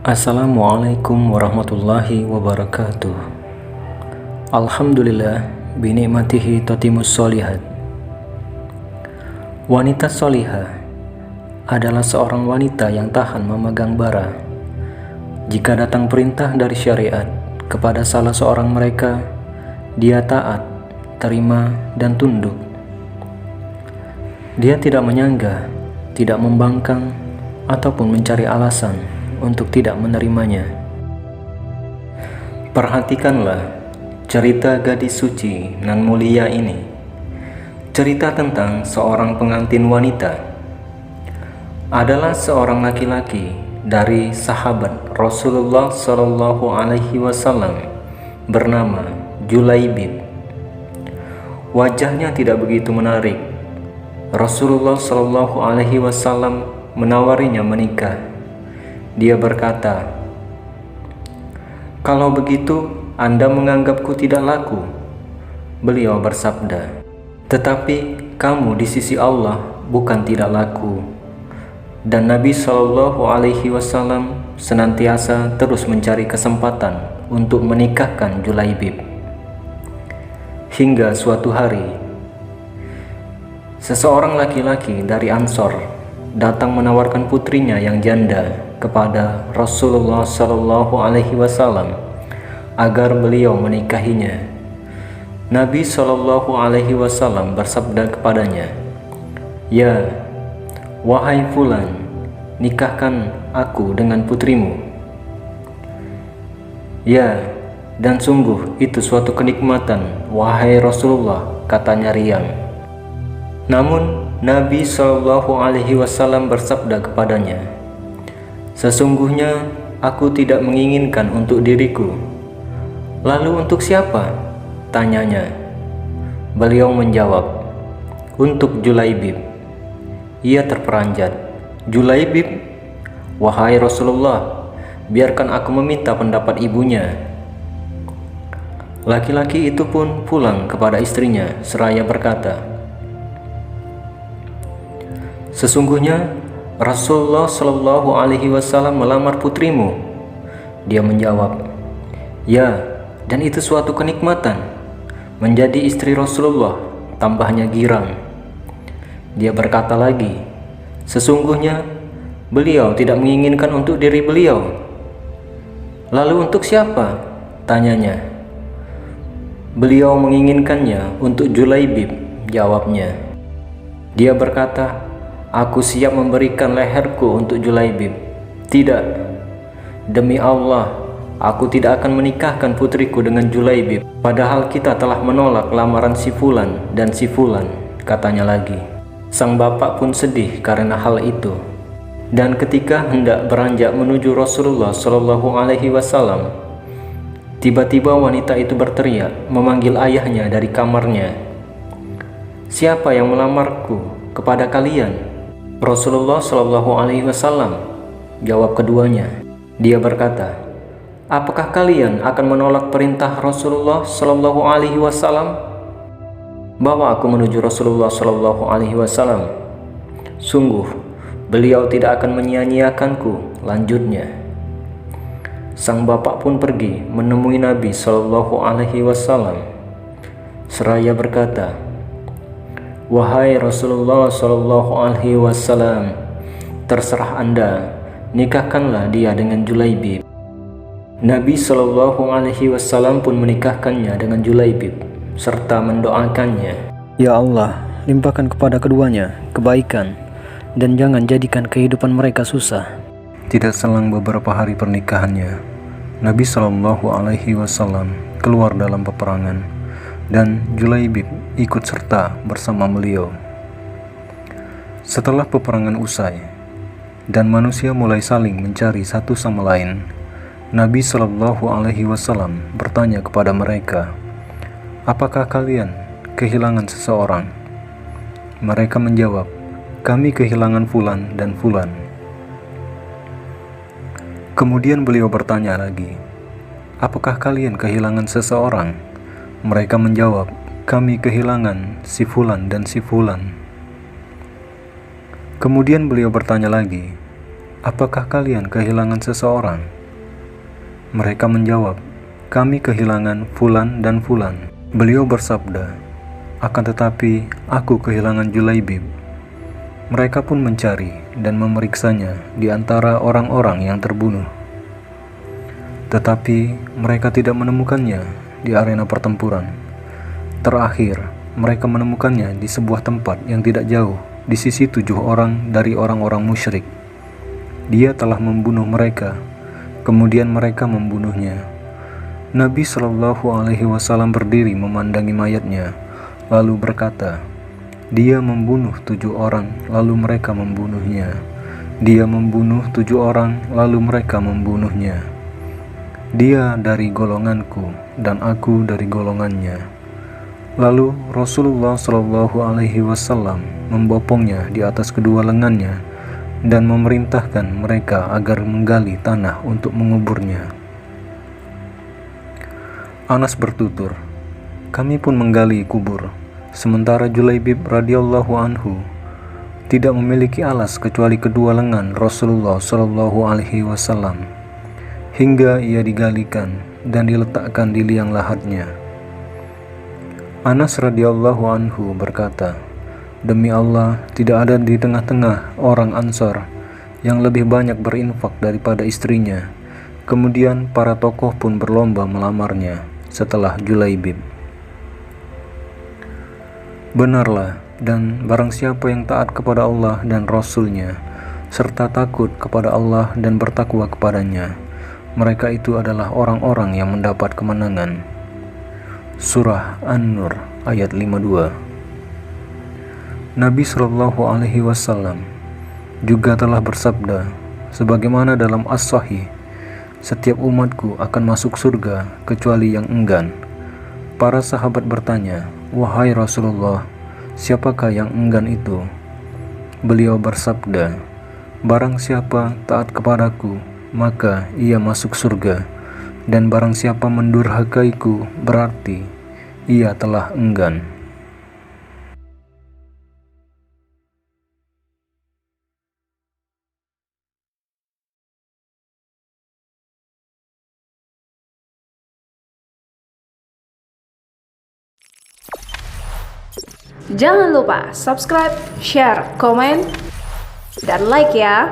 Assalamualaikum warahmatullahi wabarakatuh. Alhamdulillah binikmatihi tatimus sholihat. Wanita sholihah adalah seorang wanita yang tahan memegang bara. Jika datang perintah dari syariat kepada salah seorang mereka, dia taat, terima, dan tunduk. Dia tidak menyanggah, tidak membangkang, ataupun mencari alasan untuk tidak menerimanya. Perhatikanlah cerita gadis suci nan mulia ini. Cerita tentang seorang pengantin wanita. Adalah seorang laki-laki dari sahabat Rasulullah Shallallahu Alaihi Wasallam bernama Julaibib. Wajahnya tidak begitu menarik. Rasulullah Shallallahu Alaihi Wasallam menawarinya menikah. Dia berkata, "Kalau begitu, Anda menganggapku tidak laku." Beliau bersabda, "Tetapi kamu di sisi Allah bukan tidak laku." Dan Nabi Shallallahu Alaihi Wasallam senantiasa terus mencari kesempatan untuk menikahkan Julaibib. Hingga suatu hari, seseorang laki-laki dari Ansor datang menawarkan putrinya yang janda kepada Rasulullah Shallallahu Alaihi Wasallam agar beliau menikahinya. Nabi Shallallahu Alaihi Wasallam bersabda kepadanya, "Ya, wahai fulan, nikahkan aku dengan putrimu." "Ya, dan sungguh itu suatu kenikmatan, wahai Rasulullah," katanya riang. Namun Nabi Shallallahu Alaihi Wasallam bersabda kepadanya, "Sesungguhnya aku tidak menginginkan untuk diriku." "Lalu untuk siapa?" tanyanya. Beliau menjawab, "Untuk Julaibib." Ia terperanjat. "Julaibib? Wahai Rasulullah, biarkan aku meminta pendapat ibunya." Laki-laki itu pun pulang kepada istrinya seraya berkata, "Sesungguhnya Rasulullah Shallallahu Alaihi Wasallam melamar putrimu." Dia menjawab, "Ya, dan itu suatu kenikmatan, menjadi istri Rasulullah," tambahnya girang. Dia berkata lagi, "Sesungguhnya beliau tidak menginginkan untuk diri beliau." "Lalu untuk siapa?" tanyanya. "Beliau menginginkannya untuk Julaibib," jawabnya. Dia berkata, "Aku siap memberikan leherku untuk Julaibib." "Tidak, demi Allah, aku tidak akan menikahkan putriku dengan Julaibib, padahal kita telah menolak lamaran si fulan dan si fulan," katanya lagi. Sang bapak pun sedih karena hal itu. Dan ketika hendak beranjak menuju Rasulullah Shallallahu Alaihi Wasallam, tiba-tiba wanita itu berteriak memanggil ayahnya dari kamarnya, "Siapa yang melamarku kepada kalian?" "Rasulullah Shallallahu Alaihi Wasallam," jawab keduanya. Dia berkata, "Apakah kalian akan menolak perintah Rasulullah Shallallahu Alaihi Wasallam? Bawa aku menuju Rasulullah Shallallahu Alaihi Wasallam. Sungguh, beliau tidak akan menyia-nyiakanku," lanjutnya. Sang bapak pun pergi menemui Nabi Shallallahu Alaihi Wasallam seraya berkata, "Wahai Rasulullah Shallallahu Alaihi Wasallam, terserah Anda, nikahkanlah dia dengan Julaibib." Nabi Shallallahu Alaihi Wasallam pun menikahkannya dengan Julaibib serta mendoakannya, "Ya Allah, limpahkan kepada keduanya kebaikan dan jangan jadikan kehidupan mereka susah." Tidak selang beberapa hari pernikahannya, Nabi Shallallahu Alaihi Wasallam keluar dalam peperangan dan Julaibib ikut serta bersama beliau. Setelah peperangan usai dan manusia mulai saling mencari satu sama lain, Nabi Shallallahu Alaihi Wasallam bertanya kepada mereka, "Apakah kalian kehilangan seseorang?" Mereka menjawab, "Kami kehilangan fulan dan fulan." Kemudian beliau bertanya lagi, "Apakah kalian kehilangan seseorang?" Mereka menjawab, "Kami kehilangan si fulan dan si fulan." Kemudian beliau bertanya lagi, "Apakah kalian kehilangan seseorang?" Mereka menjawab, kami kehilangan Fulan dan Fulan. Beliau bersabda, akan tetapi aku kehilangan Julaibib. Mereka pun mencari dan memeriksanya di antara orang-orang yang terbunuh. Tetapi mereka tidak menemukannya di arena pertempuran. Terakhir, mereka menemukannya di sebuah tempat yang tidak jauh di sisi 7 orang dari orang-orang musyrik. Dia telah membunuh mereka, kemudian mereka membunuhnya. Nabi Shallallahu Alaihi Wasallam berdiri memandangi mayatnya, lalu berkata, dia membunuh 7 orang, lalu mereka membunuhnya. Dia membunuh 7 orang, lalu mereka membunuhnya. Dia dari golonganku, dan aku dari golongannya. Lalu Rasulullah Shallallahu Alaihi Wasallam membopongnya di atas kedua lengannya dan memerintahkan mereka agar menggali tanah untuk menguburnya. Anas bertutur, kami pun menggali kubur, sementara Julaibib radhiyallahu anhu tidak memiliki alas kecuali kedua lengan Rasulullah Shallallahu Alaihi Wasallam, hingga ia digalikan dan diletakkan di liang lahatnya. Anas radhiyallahu anhu berkata, demi Allah, tidak ada di tengah-tengah orang Ansar yang lebih banyak berinfak daripada istrinya. Kemudian para tokoh pun berlomba melamarnya setelah Julaibib. Benarlah, dan barang siapa yang taat kepada Allah dan Rasul-Nya, serta takut kepada Allah dan bertakwa kepadanya, mereka itu adalah orang-orang yang mendapat kemenangan. Surah An-Nur ayat 52. Nabi Shallallahu Alaihi Wasallam juga telah bersabda, sebagaimana dalam As-Sahih, setiap umatku akan masuk surga kecuali yang enggan. Para sahabat bertanya, wahai Rasulullah, siapakah yang enggan itu? Beliau bersabda, barang siapa taat kepadaku, maka ia masuk surga, dan barang siapa mendurhakaiku, berarti ia telah enggan. Jangan lupa subscribe, share, komen, dan like ya.